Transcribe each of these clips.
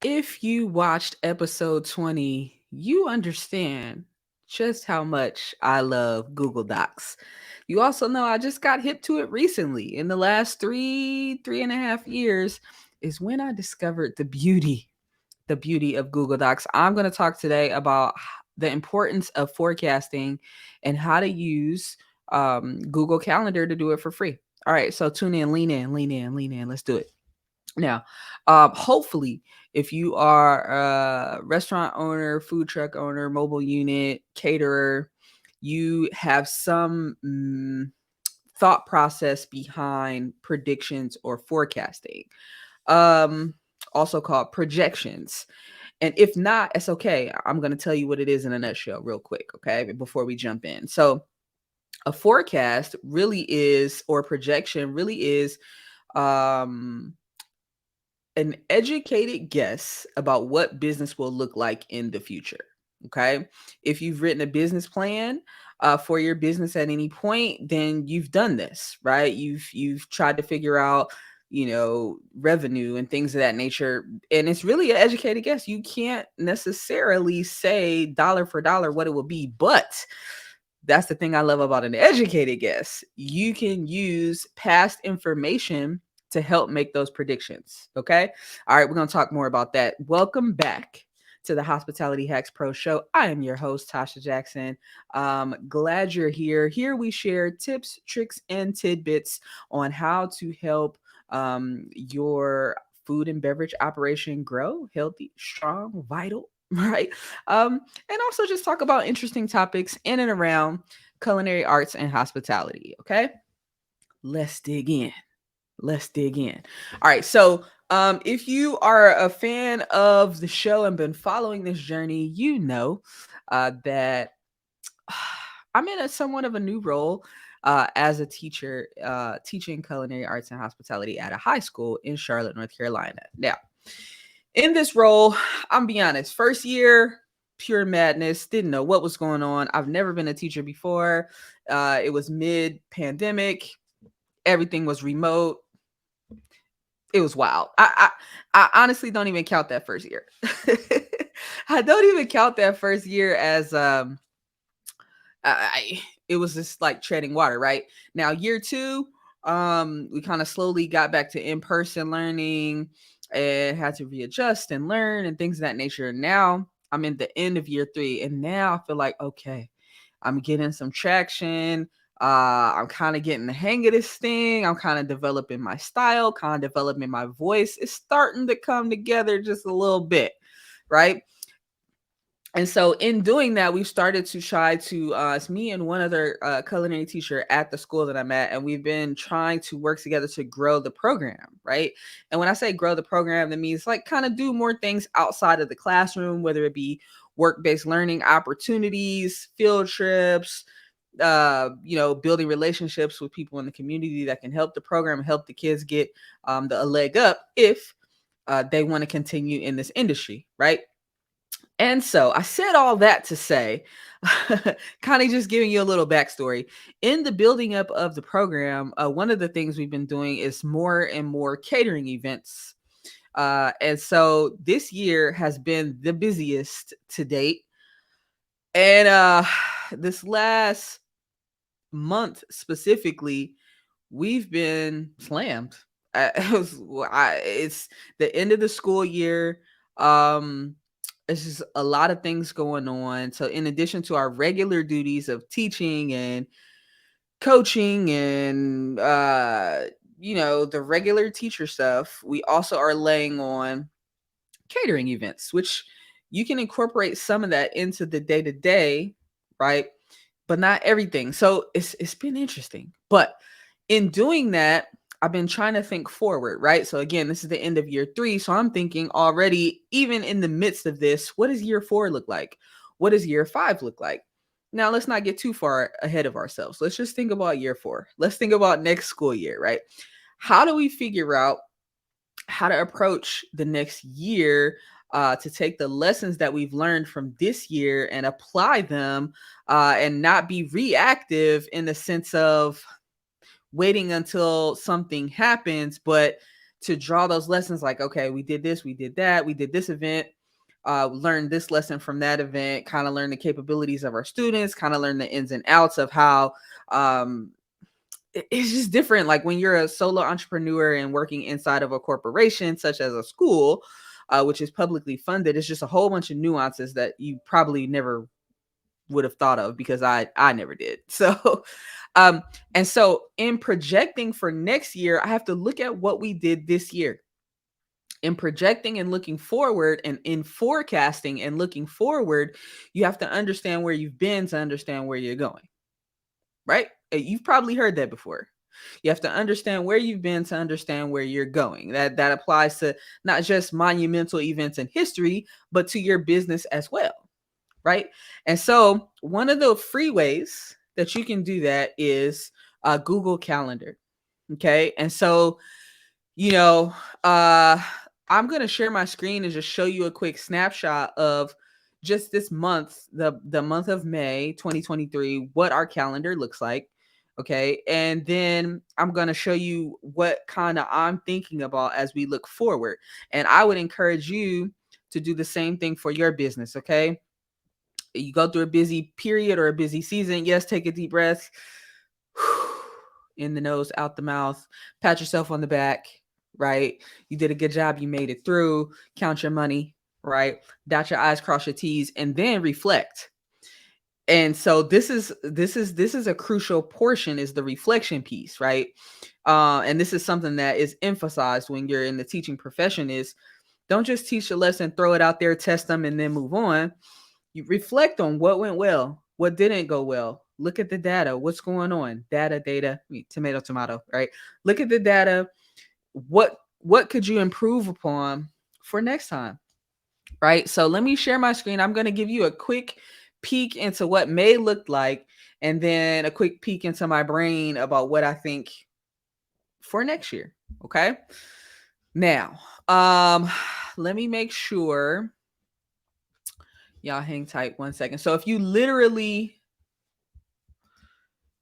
If you watched episode 20, you understand just how much I love Google Docs. You also know I just got hip to it recently. In the last three and a half years is when I discovered the beauty of Google Docs. I'm going to talk today about the importance of forecasting and how to use Google Calendar to do it for free. All right, so tune in, lean in, lean in, lean in. Let's do it. Now, hopefully, if you are a restaurant owner, food truck owner, mobile unit, caterer, you have some thought process behind predictions or forecasting, um, also called projections. And if not, it's okay. I'm going to tell you what it is in a nutshell, real quick, okay, before we jump in. So, a forecast really is, or projection really is, um, an educated guess about what business will look like in the future. Okay. If you've written a business plan for your business at any point, then you've done this, right? You've tried to figure out, revenue and things of that nature. And it's really an educated guess. You can't necessarily say dollar for dollar what it will be, but that's the thing I love about an educated guess. You can use past information to help make those predictions. Okay. All right. We're going to talk more about that. Welcome back to the Hospitality Hacks Pro Show. I am your host, Tasha Jackson. Glad you're here. Here we share tips, tricks, and tidbits on how to help your food and beverage operation grow healthy, strong, vital, right? And also just talk about interesting topics in and around culinary arts and hospitality. Okay, let's dig in. Let's dig in. All right, so if you are a fan of the show and been following this journey, you know that I'm in a somewhat of a new role as a teacher, teaching culinary arts and hospitality at a high school in Charlotte, North Carolina. Now, in this role, I'm be honest, first year, pure madness, didn't know what was going on. I've never been a teacher before. It was mid pandemic, everything was remote. It was wild. I honestly don't even count that first year. I don't even count that first year as it was just like treading water, right? Now, year two, we kind of slowly got back to in-person learning and had to readjust and learn and things of that nature. Now I'm in the end of year three, and now I feel like, okay, I'm getting some traction. I'm kind of getting the hang of this thing. I'm kind of developing my style, kind of developing my voice. It's starting to come together just a little bit, right? And so in doing that, we've started to try to, it's me and one other culinary teacher at the school that I'm at, and we've been trying to work together to grow the program, right? And when I say grow the program, that means like kind of do more things outside of the classroom, whether it be work-based learning opportunities, field trips, building relationships with people in the community that can help the program, help the kids get a leg up if they want to continue in this industry, right? And so I said all that to say, kind of just giving you a little backstory. In the building up of the program, one of the things we've been doing is more and more catering events. And so this year has been the busiest to date. And this last month specifically, we've been slammed. It's the end of the school year. It's just a lot of things going on. So in addition to our regular duties of teaching and coaching and the regular teacher stuff, we also are laying on catering events, which you can incorporate some of that into the day to day, right? But not everything. So it's been interesting. But in doing that, I've been trying to think forward, right? So again, this is the end of year three. So I'm thinking already, even in the midst of this, what does year four look like? What does year five look like? Now, let's not get too far ahead of ourselves. Let's just think about year four. Let's think about next school year, right? How do we figure out how to approach the next year to take the lessons that we've learned from this year and apply them and not be reactive in the sense of waiting until something happens, but to draw those lessons like, okay, we did this, we did that, we did this event, learn this lesson from that event, kind of learn the capabilities of our students, kind of learn the ins and outs of how it's just different. Like when you're a solo entrepreneur and working inside of a corporation, such as a school, which is publicly funded, it's just a whole bunch of nuances that you probably never would have thought of, because I never did. So and so in projecting for next year, I have to look at what we did this year. In projecting and looking forward, and in forecasting and looking forward, you have to understand where you've been to understand where you're going, right? You've probably heard that before. You have to understand where you've been to understand where you're going. That applies to not just monumental events in history, but to your business as well, right? And so one of the free ways that you can do that is Google Calendar. Okay. And so, you know, I'm going to share my screen and just show you a quick snapshot of just this month, the month of May 2023, what our calendar looks like. Okay. And then I'm going to show you what kind of I'm thinking about as we look forward. And I would encourage you to do the same thing for your business. Okay. You go through a busy period or a busy season. Yes, take a deep breath. In the nose, out the mouth. Pat yourself on the back, right? You did a good job. You made it through. Count your money, right? Dot your I's, cross your T's, and then reflect. And so this is a crucial portion, is the reflection piece, right? And this is something that is emphasized when you're in the teaching profession, is don't just teach a lesson, throw it out there, test them, and then move on. You reflect on what went well, what didn't go well. Look at the data. What's going on? Data, tomato, right? Look at the data. What could you improve upon for next time? Right? So let me share my screen. I'm going to give you a quick peek into what May looked like, and then a quick peek into my brain about what I think for next year. Okay? Now, let me make sure. Y'all hang tight 1 second. So if you literally,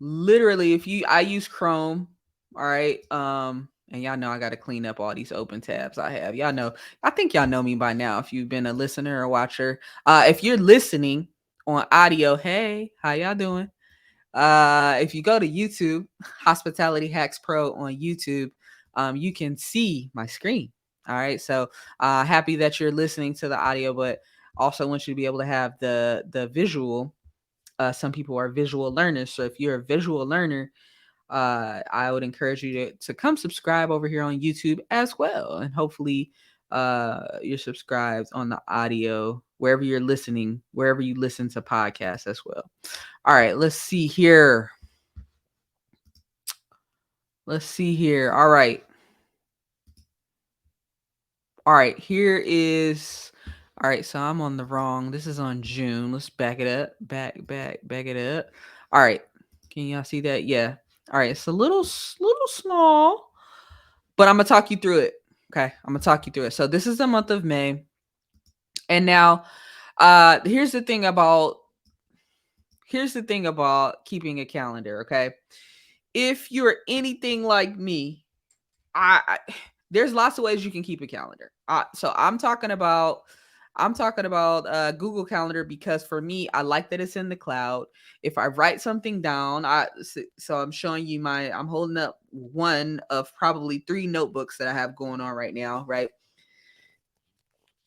I use Chrome, all right. And y'all know I got to clean up all these open tabs I have. Y'all know, I think y'all know me by now if you've been a listener or watcher. If you're listening on audio, hey, how y'all doing? If you go to YouTube, Hospitality Hacks Pro on YouTube, you can see my screen. All right. So happy that you're listening to the audio, but also want you to be able to have the visual. Some people are visual learners. So if you're a visual learner, I would encourage you to come subscribe over here on YouTube as well. And hopefully you're subscribed on the audio, wherever you're listening, wherever you listen to podcasts as well. All right, let's see here. All right. Here is. All right, so I'm on the wrong. This is on June. Let's back it up. Back it up. All right. Can y'all see that? Yeah. All right. It's a little small, but I'm gonna talk you through it. Okay. I'm gonna talk you through it. So this is the month of May. And now here's the thing about keeping a calendar, okay? If you're anything like me, I there's lots of ways you can keep a calendar. So I'm talking about Google Calendar, because for me, I like that it's in the cloud. If I write something down, so I'm showing you I'm holding up one of probably 3 notebooks that I have going on right now, right?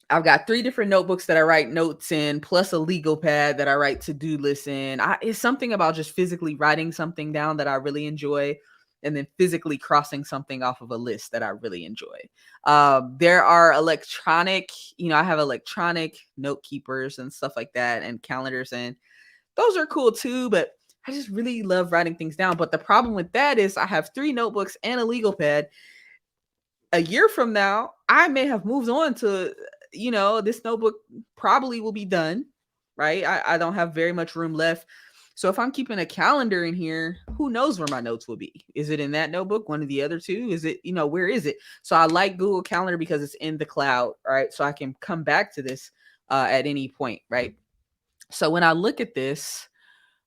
I've got 3 different notebooks that I write notes in, plus a legal pad that I write to-do lists in. It's something about just physically writing something down that I really enjoy, and then physically crossing something off of a list that I really enjoy. There are electronic, I have electronic note keepers and stuff like that, and calendars, and those are cool too, but I just really love writing things down. But the problem with that is I have 3 notebooks and a legal pad. A year from now, I may have moved on to, this notebook probably will be done, right? I don't have very much room left. So if I'm keeping a calendar in here, who knows where my notes will be? Is it in that notebook? One of the other 2? Is it, where is it? So I like Google Calendar because it's in the cloud, right? So I can come back to this at any point, right? So when I look at this,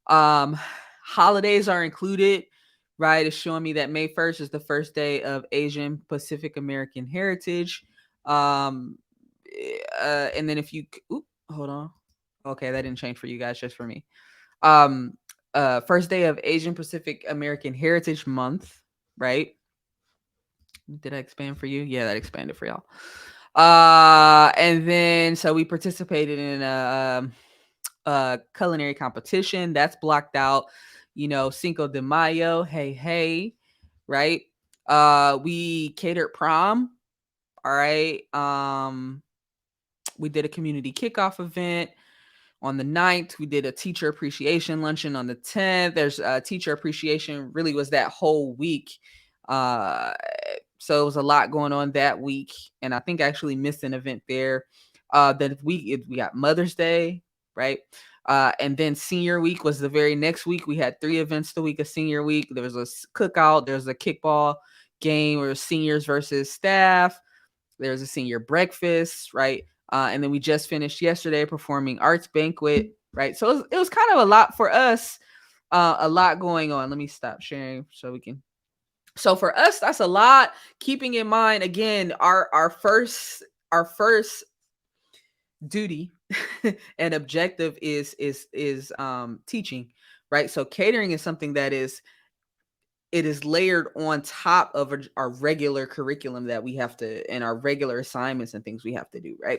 holidays are included. right? It's showing me that May 1st is the first day of Asian Pacific American Heritage. Um, and then if you, hold on. Okay, that didn't change for you guys, just for me. Um, first day of Asian Pacific American Heritage Month, right? Did I expand for you? Yeah, that expanded for y'all. And then so we participated in a culinary competition that's blocked out. Cinco de Mayo, hey, right? We catered prom. All right. We did a community kickoff event on the 9th. We did a teacher appreciation luncheon on the 10th. There's teacher appreciation really was that whole week. So it was a lot going on that week. And I think I actually missed an event there. Then we got Mother's Day, right? And then senior week was the very next week. We had 3 events the week of senior week. There was a cookout. There was a kickball game where seniors versus staff. There was a senior breakfast, right? And then we just finished yesterday performing arts banquet, right? So it was kind of a lot for us, a lot going on. Let me stop sharing so we can. So for us, that's a lot. Keeping in mind, again, our first duty and objective is teaching, right? So catering is something that is layered on top of our regular curriculum that we have to, and our regular assignments and things we have to do, right?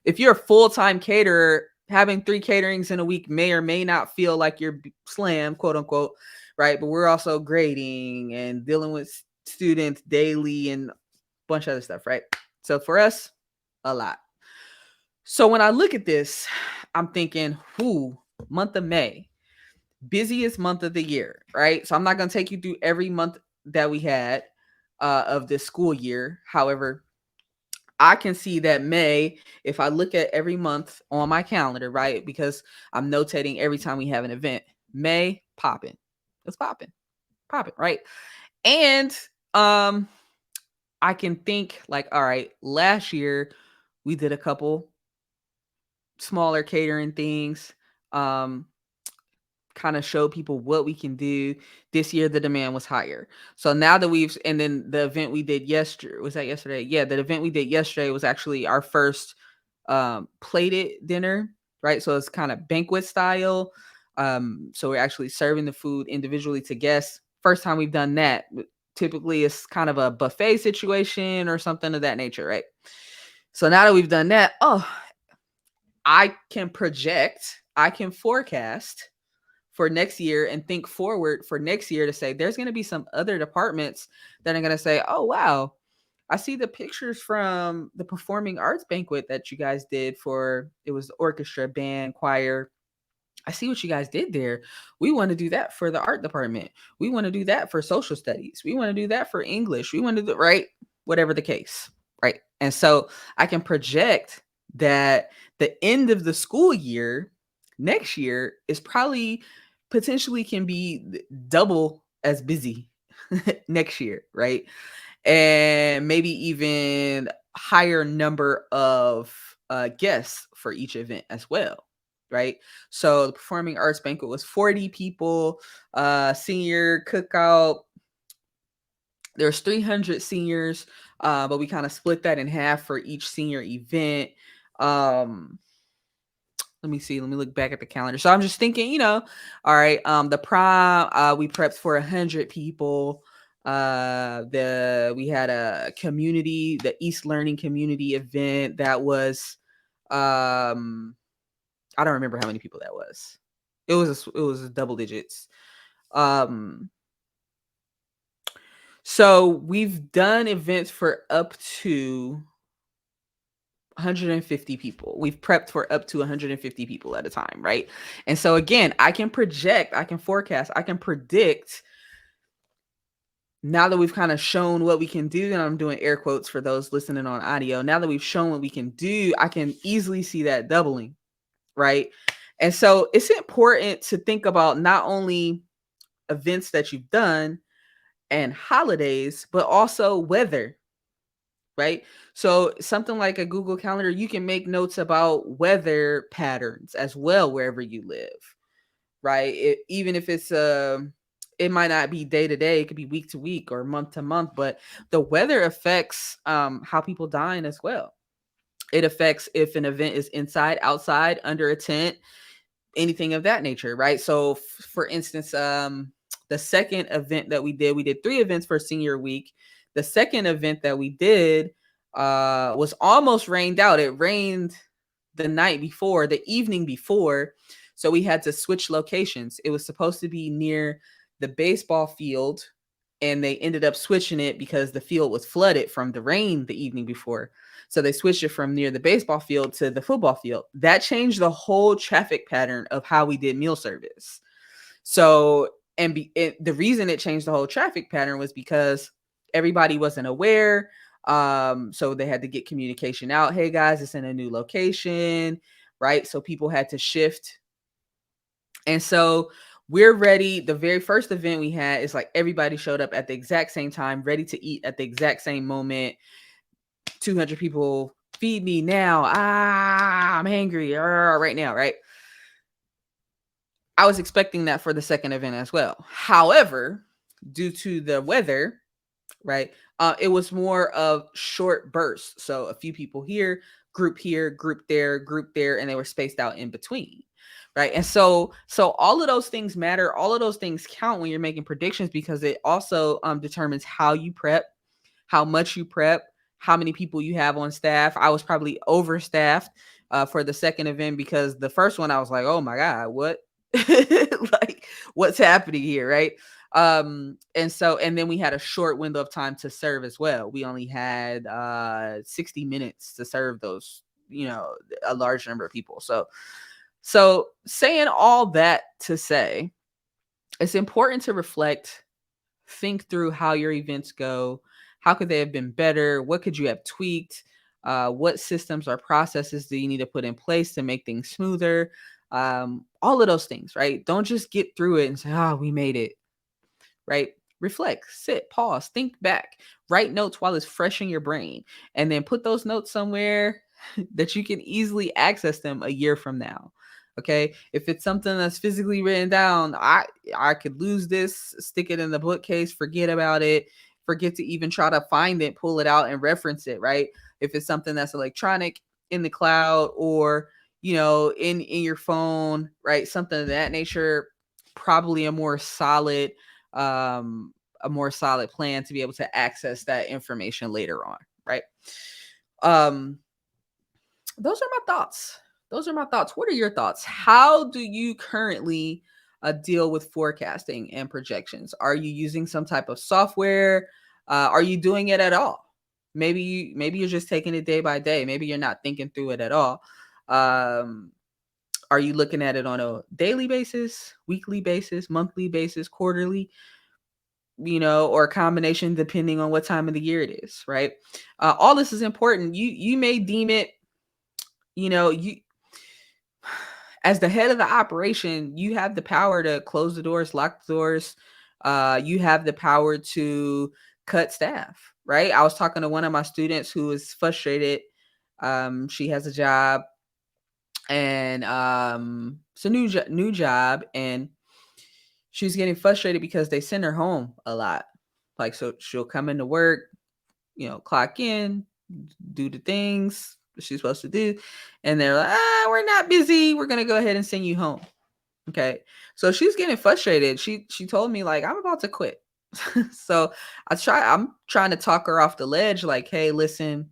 If you're a full-time caterer, having 3 caterings in a week may or may not feel like you're slam, quote unquote, right? But we're also grading and dealing with students daily and a bunch of other stuff, right? So for us, a lot. So when I look at this, I'm thinking, month of May, busiest month of the year, right? So I'm not going to take you through every month that we had of this school year. However, I can see that May, if I look at every month on my calendar, right? Because I'm notating every time we have an event. May, popping. It's popping, right? And I can think like, all right, last year we did a couple smaller catering things. Kind of show people what we can do. This year the demand was higher. So now that and then the event we did yesterday, was that yesterday? Yeah, the event we did yesterday was actually our first plated dinner, right? So it's kind of banquet style. So we're actually serving the food individually to guests. First time we've done that. Typically it's kind of a buffet situation or something of that nature, right? So now that we've done that, I can project, I can forecast for next year and think forward for next year to say there's going to be some other departments that are going to say, oh, wow, I see the pictures from the performing arts banquet that you guys did for, it was orchestra, band, choir. I see what you guys did there. We want to do that for the art department. We want to do that for social studies. We want to do that for English. We want to do, right? Whatever the case, right? And so I can project that the end of the school year next year is probably potentially can be double as busy next year, right? And maybe even higher number of guests for each event as well, right? So the performing arts banquet was 40 people, senior cookout. There's 300 seniors, but we kind of split that in half for each senior event. Let me see. Let me look back at the calendar. So I'm just thinking, all right, the prom, we prepped for 100 people. We had a community, the East Learning community event that was, I don't remember how many people that was. It was double digits. So we've done events for up to 150 people. We've prepped for up to 150 people at a time, right? And so again, I can project, I can forecast, I can predict. Now that we've kind of shown what we can do, and I'm doing air quotes for those listening on audio, now that we've shown what we can do, I can easily see that doubling, right? And so it's important to think about not only events that you've done and holidays, but also weather, right? So something like a Google Calendar, you can make notes about weather patterns as well wherever you live, right? Even if it's it might not be day to day, it could be week to week or month to month, but the weather affects how people dine as well. It affects if an event is inside, outside, under a tent, anything of that nature, right? So for instance, the second event that we did 3 events for senior week. The second event that we did was almost rained out. It rained the night before, the evening before, so we had to switch locations. It was supposed to be near the baseball field, and they ended up switching it because the field was flooded from the rain the evening before. So they switched it from near the baseball field to the football field. That changed the whole traffic pattern of how we did meal service. So, the reason it changed the whole traffic pattern was because everybody wasn't aware. So they had to get communication out. Hey guys, it's in a new location, right? So people had to shift. And so we're ready. The very first event we had is like everybody showed up at the exact same time, ready to eat at the exact same moment. 200 people, feed me now. I'm hangry right now, right? I was expecting that for the second event as well. However, due to the weather, right, it was more of short bursts. So a few people here, group there, and they were spaced out in between. Right. And so all of those things matter. All of those things count when you're making predictions, because it also determines how you prep, how much you prep, how many people you have on staff. I was probably overstaffed for the second event, because the first one I was like, oh my God, what? Like, what's happening here, right? And then we had a short window of time to serve as well. We only had 60 minutes to serve those, a large number of people. So saying all that to say, it's important to reflect, think through how your events go. How could they have been better? What could you have tweaked? What systems or processes do you need to put in place to make things smoother? All of those things, right? Don't just get through it and say, oh, we made it, right? Reflect, sit, pause, think back, write notes while it's fresh in your brain, and then put those notes somewhere that you can easily access them a year from now. Okay. If it's something that's physically written down, I could lose this, stick it in the bookcase, forget about it, forget to even try to find it, pull it out and reference it, right? If it's something that's electronic, in the cloud, or in your phone, right? Something of that nature, probably a more solid plan to be able to access that information later on, right? Those are my thoughts. What are your thoughts? How do you currently deal with forecasting and projections? Are you using some type of software? Are you doing it at all? Maybe you're just taking it day by day. Maybe you're not thinking through it at all. Are you looking at it on a daily basis, weekly basis, monthly basis, quarterly? Or a combination, depending on what time of the year it is, right? All this is important. You may deem it, you as the head of the operation, you have the power to close the doors, lock the doors. You have the power to cut staff, right? I was talking to one of my students who is frustrated. She has a job, and it's a new job, and she's getting frustrated because they send her home a lot. Like, so she'll come into work, clock in, do the things she's supposed to do, and they're like, we're not busy, we're gonna go ahead and send you home. Okay. So she's getting frustrated. She told me, like, I'm about to quit. So I'm trying to talk her off the ledge, like, hey, listen,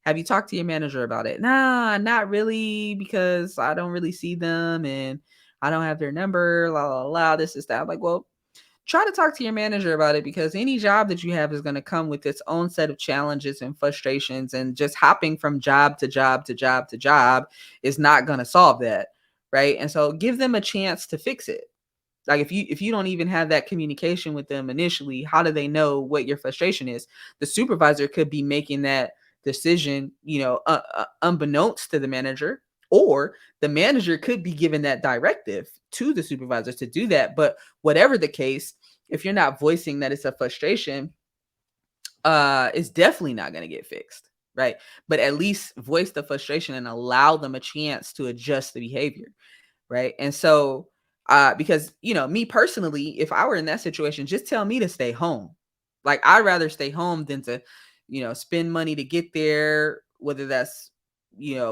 have you talked to your manager about it? Nah, not really, because I don't really see them and I don't have their number, la la la, this is that. I'm like, well, try to talk to your manager about it, because any job that you have is going to come with its own set of challenges and frustrations, and just hopping from job to job to job to job is not going to solve that, right? And so give them a chance to fix it. Like, if you don't even have that communication with them initially, how do they know what your frustration is? The supervisor could be making that decision, unbeknownst to the manager, or the manager could be giving that directive to the supervisor to do that. But whatever the case, if you're not voicing that it's a frustration, it's definitely not going to get fixed, right? But at least voice the frustration and allow them a chance to adjust the behavior, right? And so Because, me personally, if I were in that situation, just tell me to stay home. Like, I'd rather stay home than to, spend money to get there, whether that's,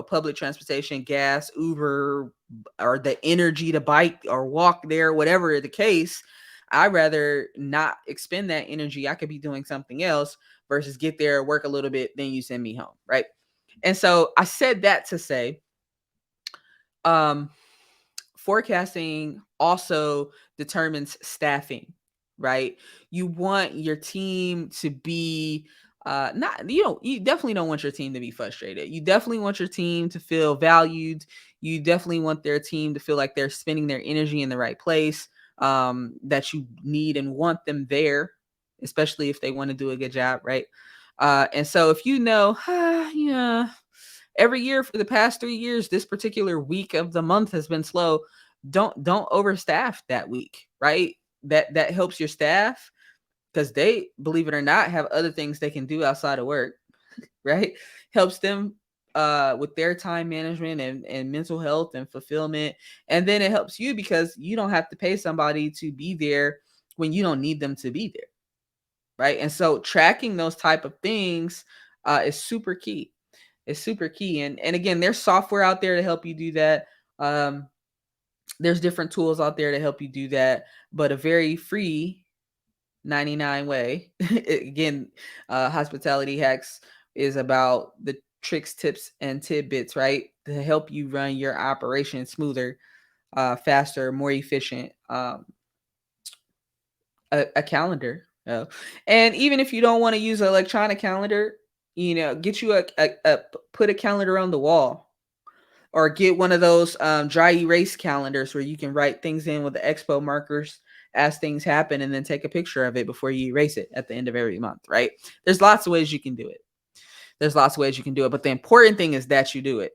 public transportation, gas, Uber, or the energy to bike or walk there, whatever the case. I'd rather not expend that energy. I could be doing something else versus get there, work a little bit, then you send me home. Right. And so I said that to say, um, forecasting also determines staffing, right? You want your team to be not you definitely don't want your team to be frustrated. You definitely want your team to feel valued. You definitely want their team to feel like they're spending their energy in the right place, that you need and want them there, especially if they want to do a good job, right? And so if yeah, every year for the past 3 years, this particular week of the month has been slow. Don't overstaff that week, right? That helps your staff because they, believe it or not, have other things they can do outside of work, right? Helps them with their time management and mental health and fulfillment. And then it helps you because you don't have to pay somebody to be there when you don't need them to be there, right? And so tracking those type of things is super key. It's super key. And again, there's software out there to help you do that. Um, there's different tools out there to help you do that, but a very free 99 way. Again, Hospitality Hacks is about the tricks, tips, and tidbits, right? To help you run your operation smoother, faster, more efficient. A calendar. And even if you don't want to use an electronic calendar, get you put a calendar on the wall, or get one of those dry erase calendars where you can write things in with the expo markers as things happen, and then take a picture of it before you erase it at the end of every month, right? There's lots of ways you can do it. But the important thing is that you do it.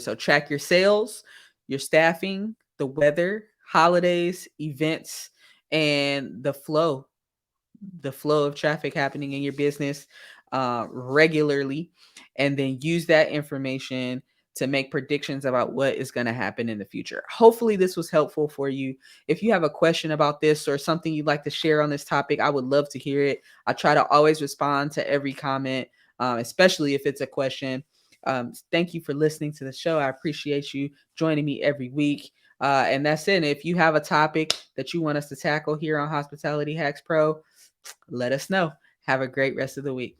So track your sales, your staffing, the weather, holidays, events, and the flow of traffic happening in your business regularly, and then use that information to make predictions about what is going to happen in the future. Hopefully this was helpful for you. If you have a question about this or something you'd like to share on this topic, I would love to hear it. I try to always respond to every comment, especially if it's a question. Thank you for listening to the show. I appreciate you joining me every week. And that's it. And if you have a topic that you want us to tackle here on Hospitality Hacks Pro, let us know. Have a great rest of the week.